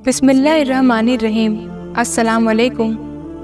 बिस्मिल्लाहिर्रहमानिर्रहीम। अस्सलाम वालेकुम।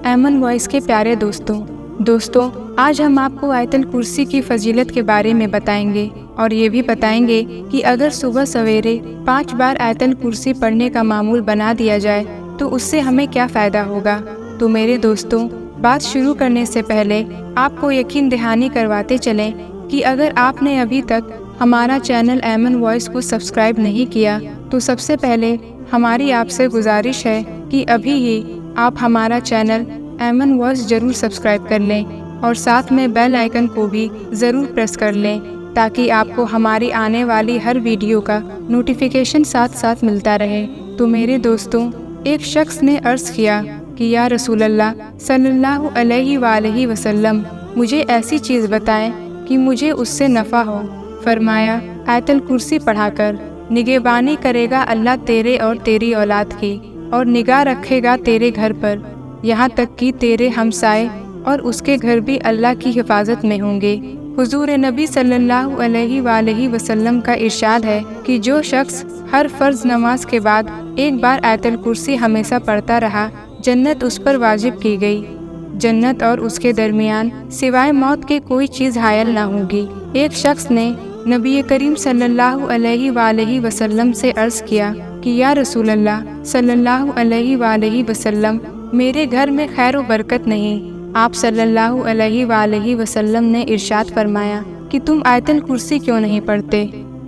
ऐमन वॉइस के प्यारे दोस्तों, आज हम आपको आयतल कुर्सी की फजीलत के बारे में बताएंगे और ये भी बताएंगे कि अगर सुबह सवेरे 5 बार आयतल कुर्सी पढ़ने का मामूल बना दिया जाए तो उससे हमें क्या फ़ायदा होगा। तो मेरे दोस्तों, बात शुरू करने से पहले आपको यकीन दहानी करवाते चलें कि अगर आपने अभी तक हमारा चैनल ऐमन वॉइस को सब्सक्राइब नहीं किया तो सबसे पहले हमारी आपसे गुजारिश है कि अभी ही आप हमारा चैनल ऐमन वॉइस ज़रूर सब्सक्राइब कर लें और साथ में बेल आइकन को भी ज़रूर प्रेस कर लें ताकि आपको हमारी आने वाली हर वीडियो का नोटिफिकेशन साथ साथ मिलता रहे। तो मेरे दोस्तों, एक शख्स ने अर्ज़ किया कि या रसूल अल्लाह सल्लल्लाहु अलैहि वसल्लम, मुझे ऐसी चीज़ बताएं कि मुझे उससे नफ़ा हो। फरमाया, आयतल कुर्सी पढ़ाकर निगहबानी करेगा अल्लाह तेरे और तेरी औलाद की, और निगाह रखेगा तेरे घर पर, यहाँ तक कि तेरे हमसाए और उसके घर भी अल्लाह की हिफाजत में होंगे। हुजूर नबी सल्लल्लाहु अलैहि वसल्लम का इरशाद है कि जो शख्स हर फ़र्ज़ नमाज के बाद एक बार आयतल कुर्सी हमेशा पढ़ता रहा, जन्नत उस पर वाजिब की गई। जन्नत और उसके दरमियान सिवाय मौत के कोई चीज़ हायल ना होगी। एक शख्स ने नबी करीम सल्लल्लाहु अलैहि वसल्लम से अर्ज़ किया कि या रसूल अल्लाह सल्लल्लाहु अलैहि वसल्लम, मेरे घर में खैर व बरकत नहीं। आप सल्लल्लाहु अलैहि वसल्लम ने इरशाद फरमाया कि तुम आयतल कुर्सी क्यों नहीं पढ़ते।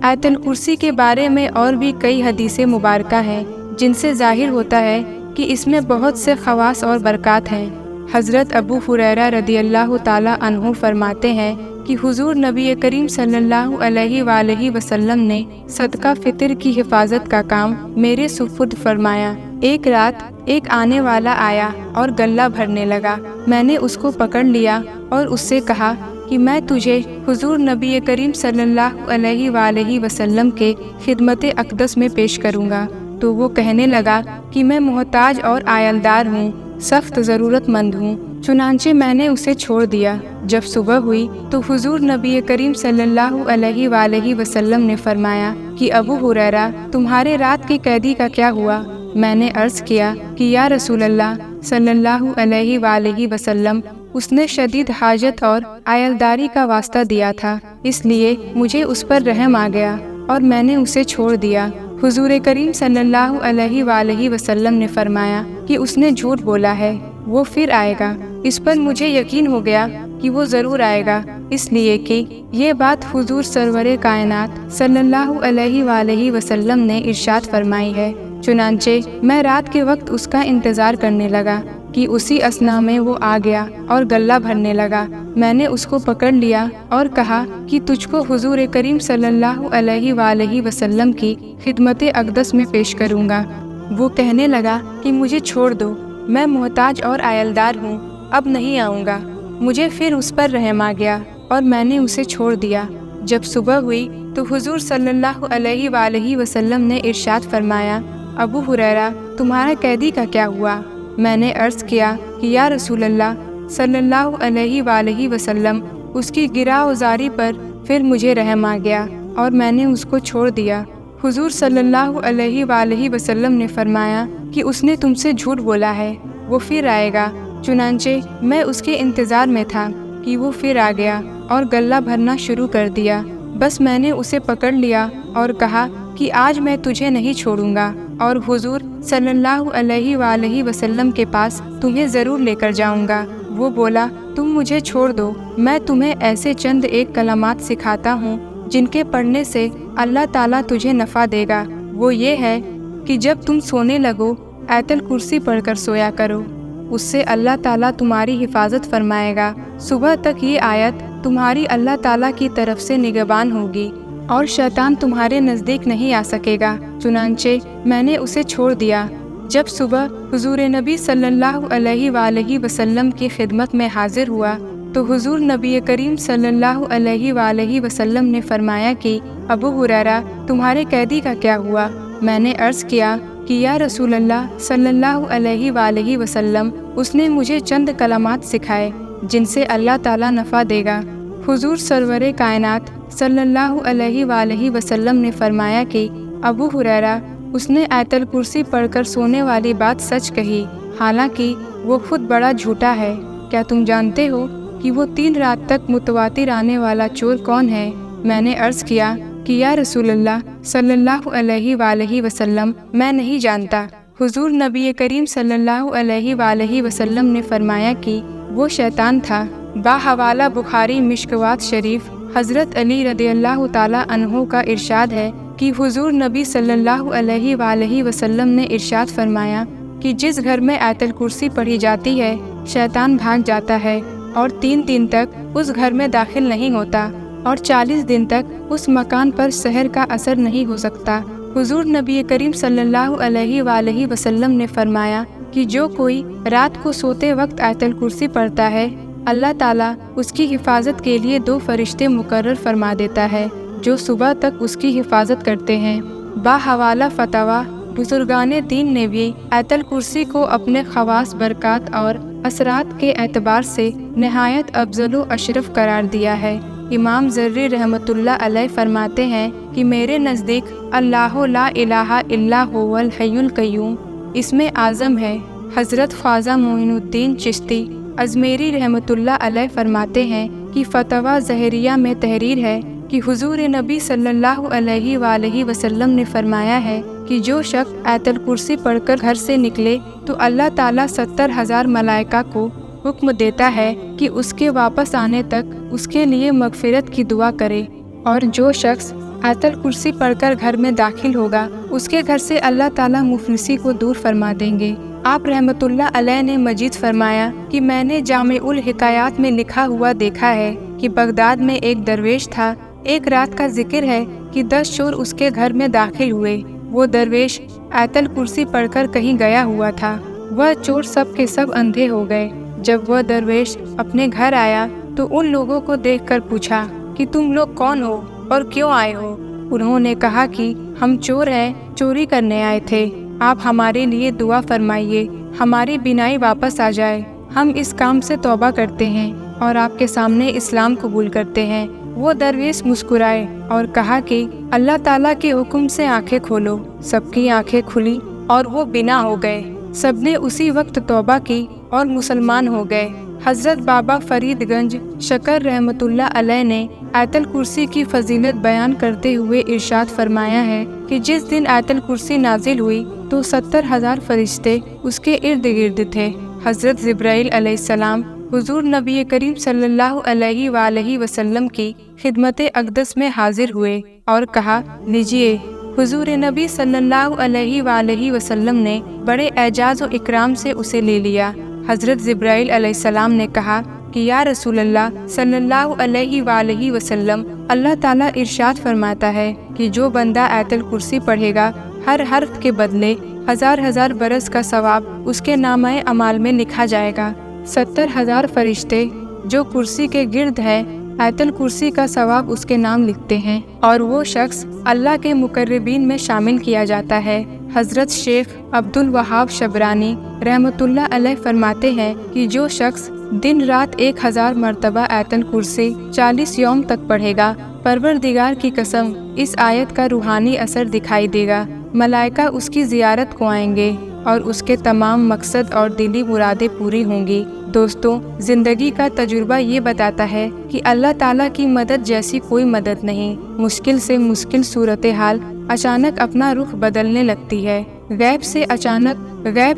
आयतल कुर्सी के बारे में और भी कई हदीसें मुबारका हैं जिनसे ज़ाहिर होता है कि इसमें बहुत से ख़वास और बरक़ात हैं। हज़रत अबू हुरैरा रदियल्लाहु ताला अन्हु फरमाते हैं कि हुजूर नबी करीम सल्लल्लाहु अलैहि वसल्लम ने सदका फ़ितर की हिफाजत का काम मेरे सुपुर्द फरमाया। एक रात एक आने वाला आया और गल्ला भरने लगा। मैंने उसको पकड़ लिया और उससे कहा कि मैं तुझे हुजूर नबी करीम सल्लल्लाहु अलैहि वसल्लम के खिदमत अक़दस में पेश करूँगा। तो वो कहने लगा कि मैं मोहताज और आयलदार हूँ, सख्त ज़रूरतमंद हूँ। चुनांचे मैंने उसे छोड़ दिया। जब सुबह हुई तो हुजूर नबी करीम सल्लल्लाहु अलैहि वसल्लम ने फरमाया कि अबू हुरैरा, तुम्हारे रात के कैदी का क्या हुआ। मैंने अर्ज़ किया कि या रसूल अल्लाह सल्लल्लाहु अलैहि वसल्लम, उसने शदीद हाजत और आयलदारी का वास्ता दिया था, इसलिए मुझे उस पर रहम आ गया और मैंने उसे छोड़ दिया। हुजूर करीम सल्लल्लाहु अलैहि वसल्लम ने फरमाया कि उसने झूठ बोला है, वो फिर आएगा। इस पर मुझे यकीन हो गया कि वो ज़रूर आएगा, इसलिए कि ये बात हुजूर सरवरे कायनात सल्लल्लाहु अलैहि वसल्लम ने इरशाद फरमाई है। चुनांचे मैं रात के वक्त उसका इंतज़ार करने लगा कि उसी असना में वो आ गया और गल्ला भरने लगा। मैंने उसको पकड़ लिया और कहा कि तुझको हुजूर करीम सल्लल्लाहु अलैहि वसल्लम की खिदमत अक़दस में पेश करूँगा। वो कहने लगा कि मुझे छोड़ दो, मैं मोहताज और आयलदार हूँ, अब नहीं आऊँगा। मुझे फिर उस पर रहम आ गया और मैंने उसे छोड़ दिया। जब सुबह हुई तो हुजूर सल्लल्लाहु अलैहि वसल्लम ने इरशाद फरमाया, अबू हुरैरा, तुम्हारा कैदी का क्या हुआ। मैंने अर्ज़ किया कि या रसूल अल्लाह सल्लल्लाहु अलैहि वसल्लम, उसकी गिराओजारी पर फिर मुझे रहम आ गया और मैंने उसको छोड़ दिया। हुजूर सल्लल्लाहु अलैहि वसल्लम ने फरमाया कि उसने तुमसे झूठ बोला है, वो फिर आएगा। चुनांचे मैं उसके इंतज़ार में था कि वो फिर आ गया और गल्ला भरना शुरू कर दिया। बस मैंने उसे पकड़ लिया और कहा कि आज मैं तुझे नहीं छोड़ूंगा और हुजूर सल्लल्लाहु अलैहि वसल्लम के पास तुम्हें ज़रूर लेकर जाऊंगा। वो बोला, तुम मुझे छोड़ दो, मैं तुम्हें ऐसे चंद एक कलमात सिखाता हूँ जिनके पढ़ने से अल्लाह ताला तुझे नफ़ा देगा। वो ये है कि जब तुम सोने लगो आयतल कुर्सी पढ़कर सोया करो, उससे अल्लाह ताला तुम्हारी हिफाजत फरमाएगा। सुबह तक ये आयत तुम्हारी अल्लाह ताला की तरफ से निगहबान होगी और शैतान तुम्हारे नज़दीक नहीं आ सकेगा। चुनांचे मैंने उसे छोड़ दिया। जब सुबह हुजूर नबी सल्लल्लाहु अलैहि वसल्लम की खिदमत में हाजिर हुआ तो हुजूर नबी करीम सल्लल्लाहु अलैहि वसल्लम ने फरमाया कि अबू हुरैरा, तुम्हारे कैदी का क्या हुआ। मैंने अर्ज़ किया कि या रसूल अल्लाह सल्लल्लाहु अलैहि वसल्लम, उसने मुझे चंद कलमात सिखाए जिनसे अल्लाह ताला नफ़ा देगा। हुजूर सरवरे कायनात सल्लल्लाहु अलैहि वसल्लम ने फरमाया कि अबू हुरैरा, उसने आयतल कुर्सी पढ़कर सोने वाली बात सच कही, हालांकि वो खुद बड़ा झूठा है। क्या तुम जानते हो कि वो 3 रात तक मुतवातिर आने वाला चोर कौन है? मैंने अर्ज किया कि या रसूलल्लाह सल्लल्लाहु अलैहि वसल्लम, मैं नहीं जानता। हुजूर नबी करीम सल्लल्लाहु अलैहि वसल्लम ने फरमाया कि वो शैतान था। बाहवाला बुखारी मिशकवात शरीफ हज़रत अली रदियल्लाहु ताला अन्हु का इरशाद है कि हुजूर नबी सल्लल्लाहु अलैहि वसल्लम ने इरशाद फरमाया कि जिस घर में आयतल कुर्सी पढ़ी जाती है, शैतान भाग जाता है और 3 दिन तक उस घर में दाखिल नहीं होता और 40 दिन तक उस मकान पर सहर का असर नहीं हो सकता। हुजूर नबी करीम सल्लल्लाहु अलैहि वसल्लम ने फरमाया कि जो कोई रात को सोते वक्त आयतल कुर्सी पढ़ता है, अल्लाह ताला उसकी हिफाजत के लिए 2 फरिश्ते मुकर्रर फरमा देता है जो सुबह तक उसकी हिफाजत करते हैं। बाहवाला फतवा बुजुर्गाने दीन ने भी आयतल कुर्सी को अपने खवास बरक़ात और असरात के एतबार से नहायत अफजल व अशरफ करार दिया है। इमाम ज़र्री रहमतुल्लाह अलैह फरमाते हैं कि मेरे नज़दीक अल्लाह ला इलाहा इल्ला हुवल हय्युल क़य्यूम इसमें आज़म है। हज़रत ख्वाजा मोइनुद्दीन चिश्ती अजमेरी रहमतुल्लाह अलैह फरमाते हैं कि फतवा ज़हरिया में तहरीर है कि हुजूर नबी सल्लल्लाहु अलैहि वसल्लम ने फरमाया है कि जो शख्स आयतल कुर्सी पढ़कर घर से निकले तो अल्लाह ताला 70,000 मलाइका को हुक्म देता है कि उसके वापस आने तक उसके लिए मगफिरत की दुआ करे, और जो शख्स आयतल कुर्सी पढ़कर घर में दाखिल होगा उसके घर से अल्लाह ताला मुफलिसी को दूर फरमा देंगे। आप रहमतुल्लाह अलैह ने मजीद फरमाया कि मैंने जामिउल हिकायात में लिखा हुआ देखा है कि बगदाद में एक दरवेश था। एक रात का जिक्र है कि 10 चोर उसके घर में दाखिल हुए। वो दरवेश आयतल कुर्सी पढ़कर कहीं गया हुआ था। वह चोर सब के सब अंधे हो गए। जब वह दरवेश अपने घर आया तो उन लोगों को देखकर पूछा कि तुम लोग कौन हो और क्यों आए हो? उन्होंने कहा कि हम चोर हैं, चोरी करने आए थे। आप हमारे लिए दुआ फरमाइए, हमारी बिनाई वापस आ जाए। हम इस काम से तौबा करते हैं और आपके सामने इस्लाम कबूल करते हैं। वो दरवेश मुस्कुराए और कहा कि अल्लाह ताला के हुक्म से आंखें खोलो। सबकी आंखें खुली और वो बिना हो गए। सबने उसी वक्त तौबा की और मुसलमान हो गए। हज़रत बाबा फरीदगंज शकर रहमतुल्लाह अलैह ने आयतल कुर्सी की फजीलत बयान करते हुए इरशाद फरमाया है कि जिस दिन आयतल कुर्सी नाजिल हुई तो 70,000 फरिश्ते उसके इर्द गिर्द थे। हज़रत जिब्राइल अलैहिस्सलाम हुजूर नबी करीम सल्लल्लाहु अलैहि वसल्लम की खिदमत अक़दस में हाजिर हुए और कहा, लीजिए। हुजूर नबी सल्लल्लाहु अलैहि वसल्लम ने बड़े एजाज़ व इकराम से उसे ले लिया। हज़रत जिब्राइल अलैहिस्सलाम ने कहा कि या रसूलल्लाह सल्लल्लाहु अलैहि वसल्लम, अल्लाह ताला इरशाद फरमाता है कि जो बंदा आयतल कुर्सी पढ़ेगा हर हर्फ के बदले 1000 बरस का सवाब उसके नामाए अमाल में लिखा जाएगा। 70,000 फरिश्ते जो कुर्सी के गिर्द है आयतल कुर्सी का सवाब उसके नाम लिखते हैं और वो शख्स अल्लाह के मुकर्रबीन में शामिल किया जाता है। हज़रत शेख अब्दुल वहाब शबरानी रहमतुल्लाह अलैह फरमाते हैं कि जो शख्स दिन रात 1000 मरतबा आयतल कुर्सी 40 यौम तक पढ़ेगा, परवरदिगार की कसम इस आयत का रूहानी असर दिखाई देगा। मलाइका उसकी ज़ियारत को आएंगे और उसके तमाम मकसद और दिली मुरादें पूरी होंगी। दोस्तों, ज़िंदगी का तजुर्बा ये बताता है कि अल्लाह ताला की मदद जैसी कोई मदद नहीं। मुश्किल से मुश्किल सूरत हाल अचानक अपना रुख बदलने लगती है। गैब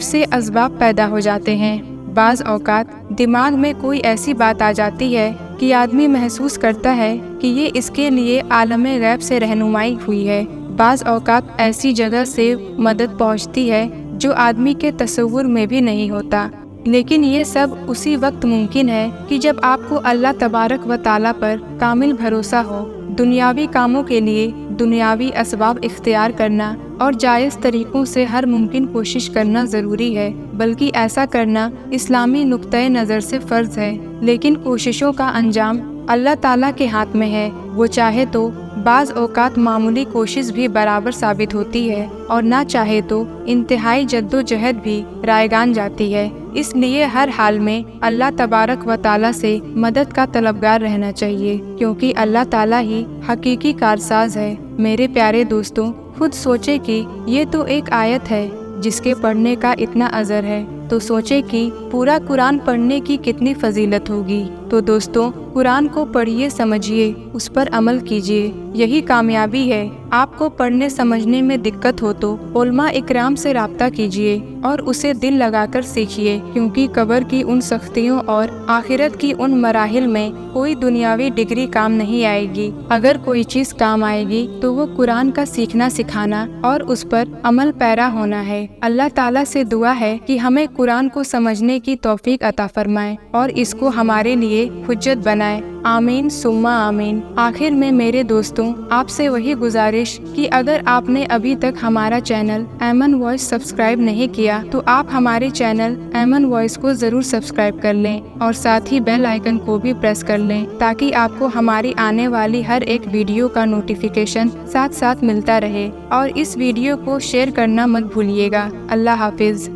से असबाब पैदा हो जाते हैं। बाज़ औक़ात दिमाग में कोई ऐसी बात आ जाती है कि आदमी महसूस करता है कि ये इसके लिए आलमे गैब से रहनुमाई हुई है। बाज़ औक़ात ऐसी जगह से मदद पहुँचती है जो आदमी के तसव्वुर में भी नहीं होता। लेकिन ये सब उसी वक्त मुमकिन है कि जब आपको अल्लाह तबारक व ताला पर कामिल भरोसा हो। दुनियावी कामों के लिए दुनियावी असबाब इख्तियार करना और जायज़ तरीक़ों से हर मुमकिन कोशिश करना ज़रूरी है, बल्कि ऐसा करना इस्लामी नुक्ते नज़र से फ़र्ज़ है। लेकिन कोशिशों का अंजाम अल्लाह ताला के हाथ में है। वो चाहे तो बाज़ औक़ात मामूली कोशिश भी बराबर साबित होती है और ना चाहे तो इंतहाई जद्दोजहद भी रायगान जाती है। इसलिए हर हाल में अल्लाह तबारक व ताला से मदद का तलबगार रहना चाहिए, क्योंकि अल्लाह ताला ही हकीकी कारसाज है। मेरे प्यारे दोस्तों, खुद सोचे कि ये तो एक आयत है जिसके पढ़ने का इतना अजर है, तो सोचे कि पूरा कुरान पढ़ने की कितनी फजीलत होगी। तो दोस्तों, कुरान को पढ़िए, समझिए, उस पर अमल कीजिए, यही कामयाबी है। आपको पढ़ने समझने में दिक्कत हो तो उलमा इकराम से राब्ता कीजिए और उसे दिल लगाकर सीखिए, क्योंकि कब्र की उन सख्तियों और आखिरत की उन मराहिल में कोई दुनियावी डिग्री काम नहीं आएगी। अगर कोई चीज़ काम आएगी तो वो कुरान का सीखना सिखाना और उस पर अमल पैरा होना है। अल्लाह ताला से दुआ है कि हमें कुरान को समझने की तौफीक अता फरमाए और इसको हमारे लिए हुज्जत बनाए। आमीन सुम्मा आमीन। आखिर में मेरे दोस्तों, आपसे वही गुजारिश कि अगर आपने अभी तक हमारा चैनल ऐमन वॉइस सब्सक्राइब नहीं किया तो आप हमारे चैनल ऐमन वॉइस को जरूर सब्सक्राइब कर लें और साथ ही बेल आइकन को भी प्रेस कर लें, ताकि आपको हमारी आने वाली हर एक वीडियो का नोटिफिकेशन साथ साथ मिलता रहे। और इस वीडियो को शेयर करना मत भूलिएगा। अल्लाह हाफिज।